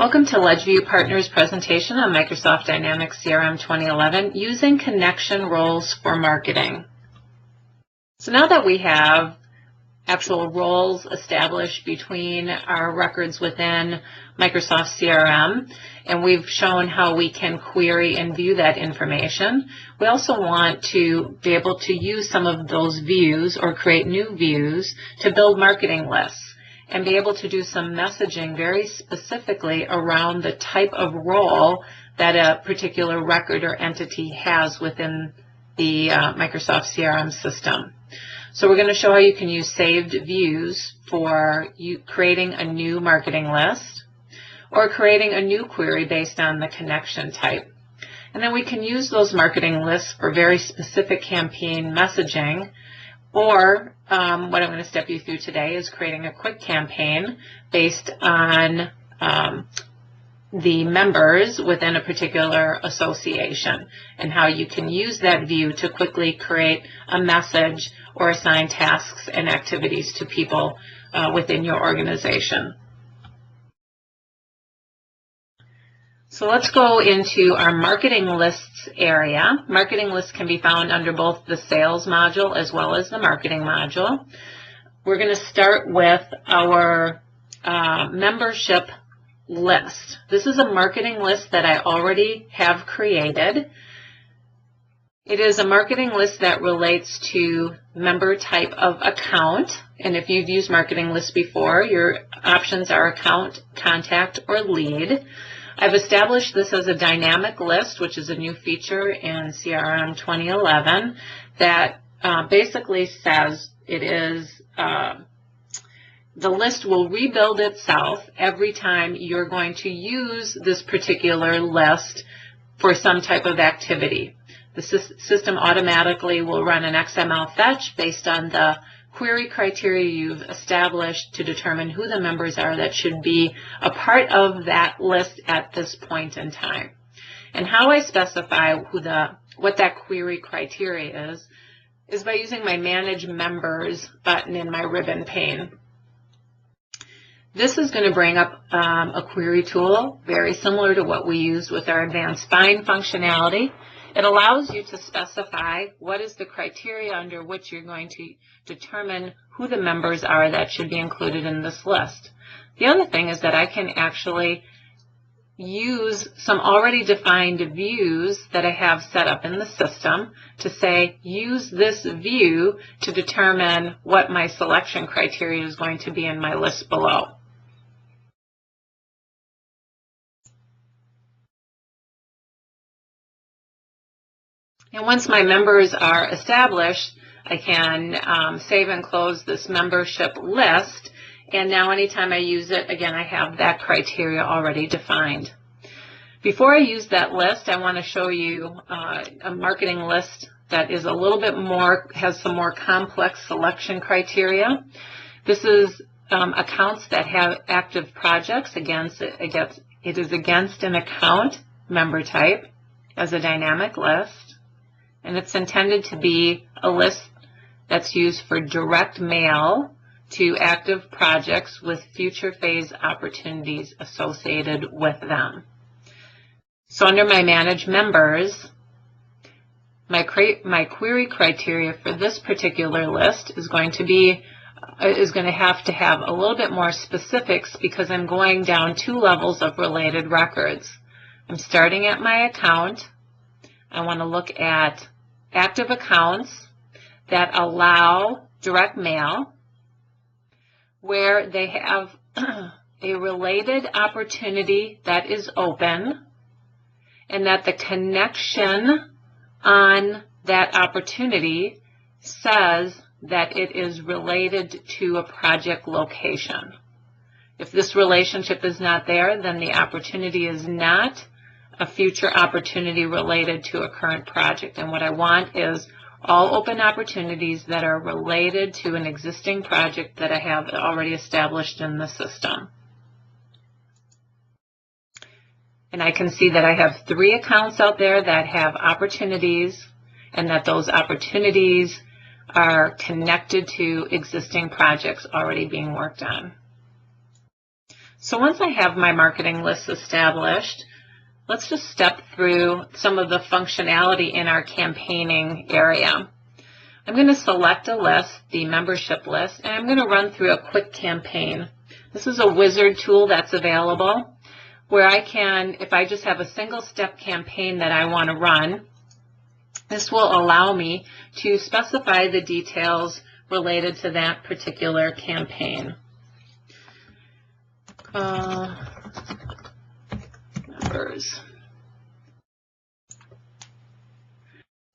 Welcome to LedgeView Partners presentation on Microsoft Dynamics CRM 2011 using connection roles for marketing. So now that we have actual roles established between our records within Microsoft CRM, and we've shown how we can query and view that information, we also want to be able to use some of those views or create new views to build marketing lists and be able to do some messaging very specifically around the type of role that a particular record or entity has within the Microsoft CRM system. So we're going to show how you can use saved views for creating a new marketing list or creating a new query based on the connection type. And then we can use those marketing lists for very specific campaign messaging, or what I'm going to step you through today is creating a quick campaign based on the members within a particular association and how you can use that view to quickly create a message or assign tasks and activities to people within your organization. So let's go into our marketing lists area. Marketing lists can be found under both the sales module as well as the marketing module. We're going to start with our membership list. This is a marketing list that I already have created. It is a marketing list that relates to member type of account. And if you've used marketing lists before, your options are account, contact, or lead. I've established this as a dynamic list, which is a new feature in CRM 2011 that basically says it is the list will rebuild itself every time you're going to use this particular list for some type of activity. The system automatically will run an XML fetch based on the query criteria you've established to determine who the members are that should be a part of that list at this point in time. And how I specify what that query criteria is by using my Manage Members button in my ribbon pane. This is going to bring up a query tool very similar to what we used with our Advanced Find functionality. It allows you to specify what is the criteria under which you're going to determine who the members are that should be included in this list. The other thing is that I can actually use some already defined views that I have set up in the system to say, use this view to determine what my selection criteria is going to be in my list below. And once my members are established, I can save and close this membership list. And now anytime I use it, again, I have that criteria already defined. Before I use that list, I want to show you a marketing list that is a little bit more, has some more complex selection criteria. This is accounts that have active projects it is against an account member type as a dynamic list. And it's intended to be a list that's used for direct mail to active projects with future phase opportunities associated with them. So under my Manage Members, my query criteria for this particular list is going to have to have a little bit more specifics because I'm going down 2 levels of related records. I'm starting at my account. I want to look at active accounts that allow direct mail where they have a related opportunity that is open and that the connection on that opportunity says that it is related to a project location. If this relationship is not there, then the opportunity is not a future opportunity related to a current project. And what I want is all open opportunities that are related to an existing project that I have already established in the system. And I can see that I have 3 accounts out there that have opportunities and that those opportunities are connected to existing projects already being worked on. So once I have my marketing list established, let's just step through some of the functionality in our campaigning area. I'm going to select a list, the membership list, and I'm going to run through a quick campaign. This is a wizard tool that's available where I can, if I just have a single step campaign that I want to run, this will allow me to specify the details related to that particular campaign. Members.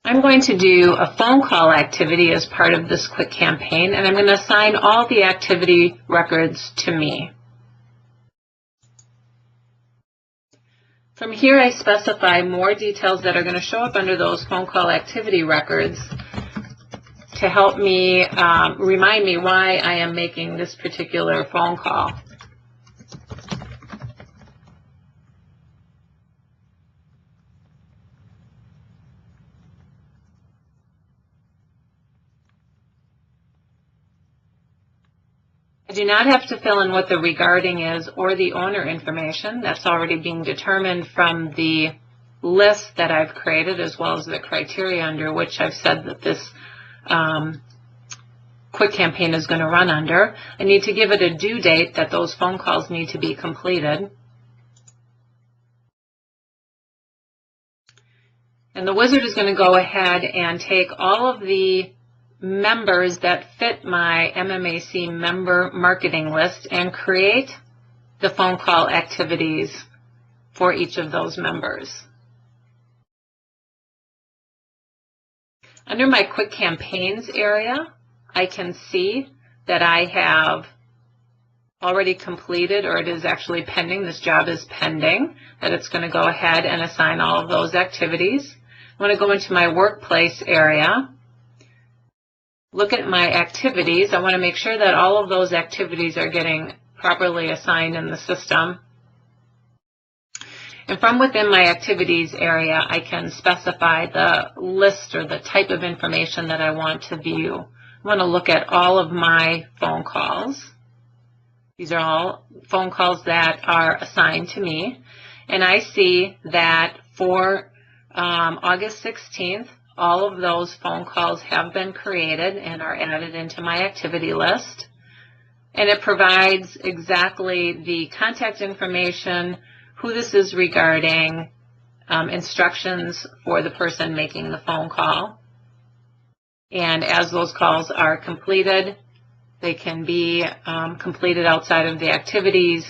I'm going to do a phone call activity as part of this quick campaign, and I'm going to assign all the activity records to me. From here, I specify more details that are going to show up under those phone call activity records to help me remind me why I am making this particular phone call. I do not have to fill in what the regarding is or the owner information. That's already being determined from the list that I've created, as well as the criteria under which I've said that this quick campaign is going to run under. I need to give it a due date that those phone calls need to be completed. And the wizard is going to go ahead and take all of the members that fit my MMAC member marketing list and create the phone call activities for each of those members. Under my quick campaigns area, I can see that I have already completed, or it is actually pending, this job is pending, that it's going to go ahead and assign all of those activities. I want to go into my workplace area, look at my activities. I want to make sure that all of those activities are getting properly assigned in the system. And from within my activities area, I can specify the list or the type of information that I want to view. I want to look at all of my phone calls. These are all phone calls that are assigned to me. And I see that for August 16th, all of those phone calls have been created and are added into my activity list. And it provides exactly the contact information, who this is regarding, instructions for the person making the phone call. And as those calls are completed, they can be completed outside of the activities,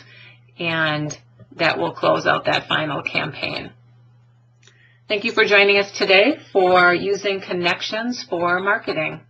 and that will close out that final campaign. Thank you for joining us today for using Connections for marketing.